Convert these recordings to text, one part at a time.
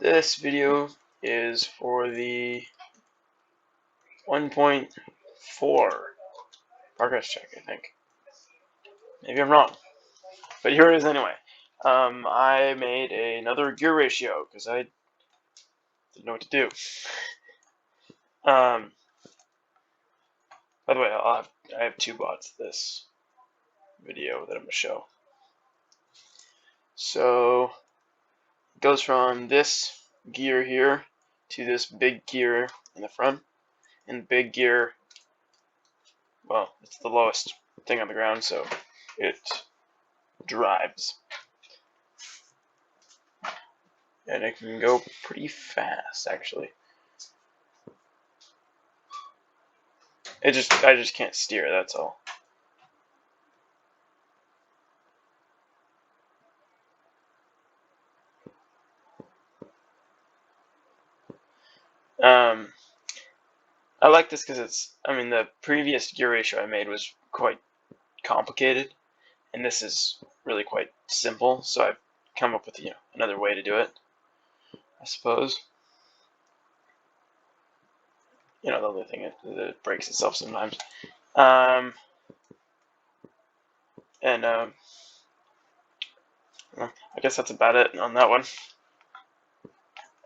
This video is for the 1.4 progress check, I think. Maybe I'm wrong, but here it is anyway. I made another gear ratio because I didn't know what to do. By the way, I have two bots this video that I'm going to show. So it goes from this gear here to this big gear in the front, and the big gear, well, it's the lowest thing on the ground, so it drives. And it can go pretty fast, actually. I just can't steer, that's all. I like this because the previous gear ratio I made was quite complicated, and this is really quite simple, so I've come up with, another way to do it, I suppose. The other thing is that it breaks itself sometimes. I guess that's about it on that one.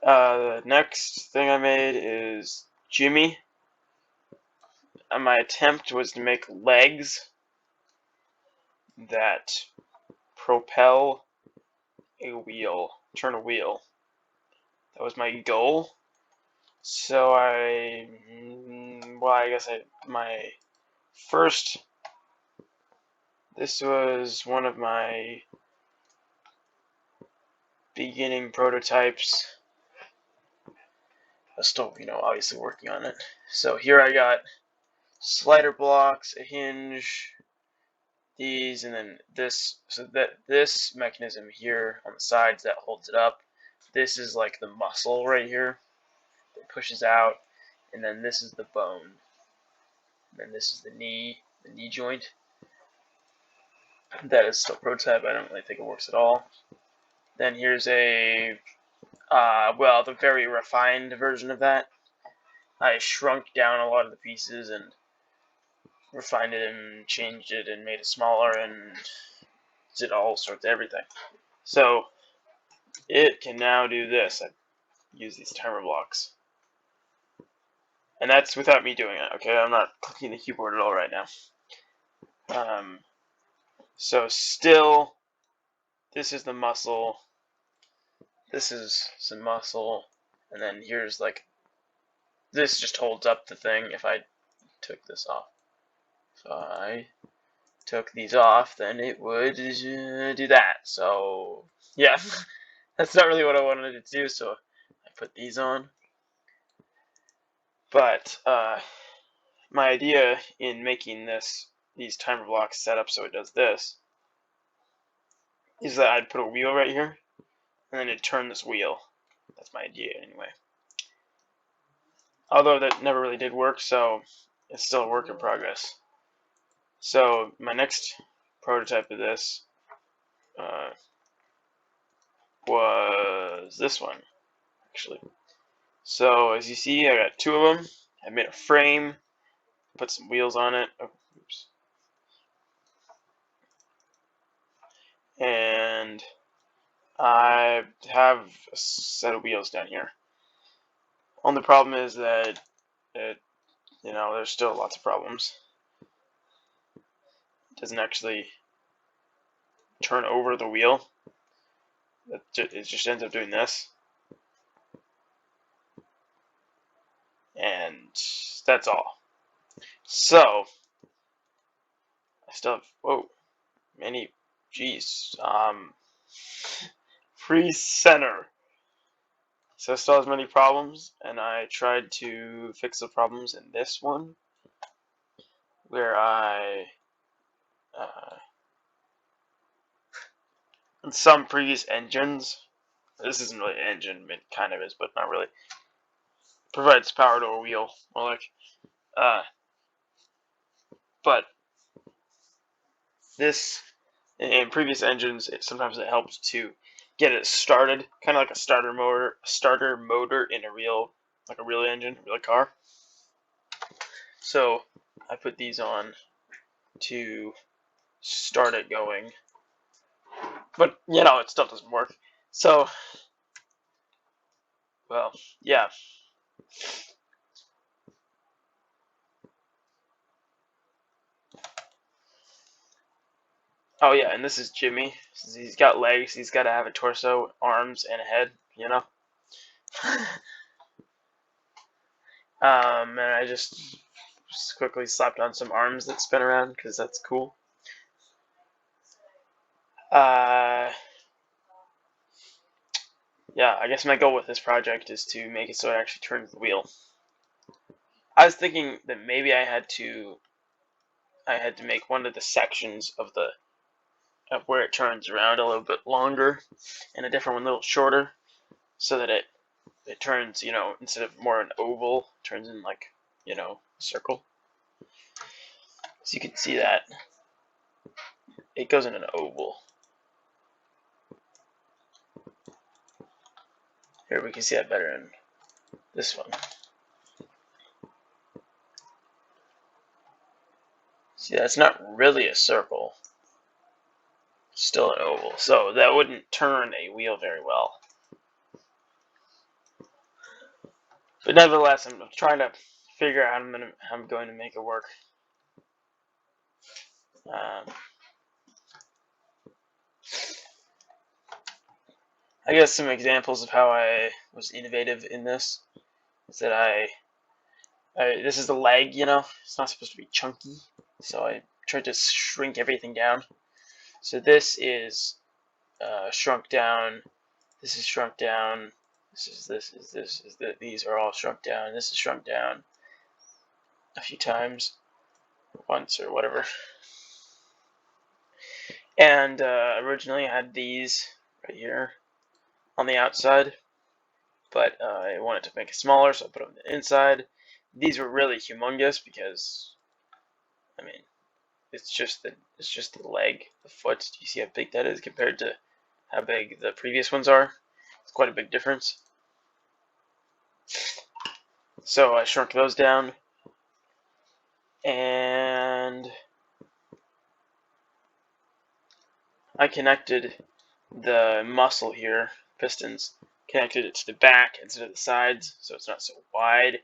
The next thing I made is Jimmy. My attempt was to make legs that propel a wheel, turn a wheel. That was my goal. So this was one of my beginning prototypes. I was still, obviously working on it. So here I got slider blocks, a hinge, these, and then this, so that this mechanism here on the sides that holds it up, this is like the muscle right here that pushes out, and then this is the bone, and then this is the knee joint. That is still prototype. I don't really think it works at all. Then here's the very refined version of that. I shrunk down a lot of the pieces and refined it and changed it and made it smaller and did all sorts of everything. So it can now do this. I use these timer blocks. And that's without me doing it, okay? I'm not clicking the keyboard at all right now. So still, this is the muscle. This is some muscle. And then here's this just holds up the thing if I took this off. If I took these off, then it would do that. So, yeah, that's not really what I wanted it to do, so I put these on. But my idea in making these timer blocks set up so it does this is that I'd put a wheel right here, and then it'd turn this wheel. That's my idea, anyway. Although that never really did work, so it's still a work in progress. So my next prototype of this was this one, actually. So as you see, I got two of them. I made a frame, put some wheels on it. Oh, oops. And I have a set of wheels down here. Only problem is that there's still lots of problems. It doesn't actually turn over the wheel. It just ends up doing this. And that's all. So I still have free center. So it still has many problems, and I tried to fix the problems in this one, where in some previous engines, this isn't really an engine, it kind of is, but not really, provides power to a wheel, more like, but this, in previous engines, sometimes it helps to get it started, kind of like a starter motor in a real engine, a real car. So I put these on to start it going, but it still doesn't work. So, well, yeah. Oh yeah, and this is Jimmy. He's got legs. He's got to have a torso, arms, and a head. And I just quickly slapped on some arms that spin around because that's cool. Yeah, I guess my goal with this project is to make it so it actually turns the wheel. I was thinking that maybe I had to make one of the sections of where it turns around a little bit longer, and a different one a little shorter, so that it turns, instead of more an oval, it turns in like, a circle. So you can see that it goes in an oval. Here we can see that better in this one. See, that's not really a circle. It's still an oval. So that wouldn't turn a wheel very well. But nevertheless, I'm trying to figure out how I'm going to make it work. I guess some examples of how I was innovative in this is that this is the leg, it's not supposed to be chunky, so I tried to shrink everything down. So this is shrunk down, this is shrunk down, these are all shrunk down, this is shrunk down a few times, once or whatever. And originally I had these right here on the outside, but I wanted to make it smaller, so I put them on the inside. These were really humongous because, I mean, it's just the leg, the foot. Do you see how big that is compared to how big the previous ones are? It's quite a big difference. So I shrunk those down, and I connected the muscle here, pistons, connected it to the back instead of the sides, so it's not so wide.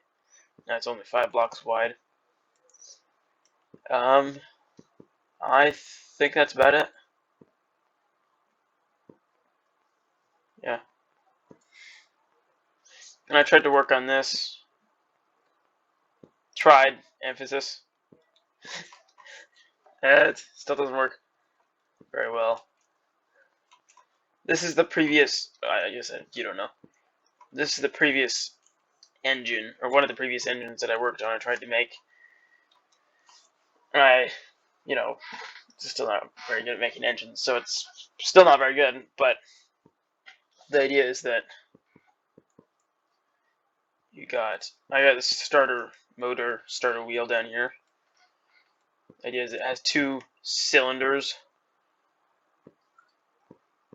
Now it's only 5 blocks wide. I think that's about it. Yeah. And I tried to work on this. Tried, emphasis. It still doesn't work very well. This is the previous, I guess you don't know. This is the previous engine, or one of the previous engines that I worked on. I tried to make. I, still not very good at making engines, so it's still not very good, but the idea is that I got this starter motor, starter wheel down here. The idea is it has 2 cylinders.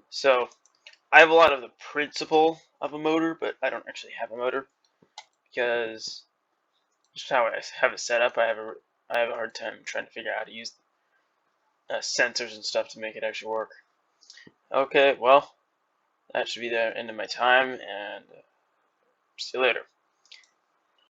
So I have a lot of the principle of a motor, but I don't actually have a motor because just how I have it set up, I have a hard time trying to figure out how to use sensors and stuff to make it actually work. Okay, well, that should be the end of my time, and see you later.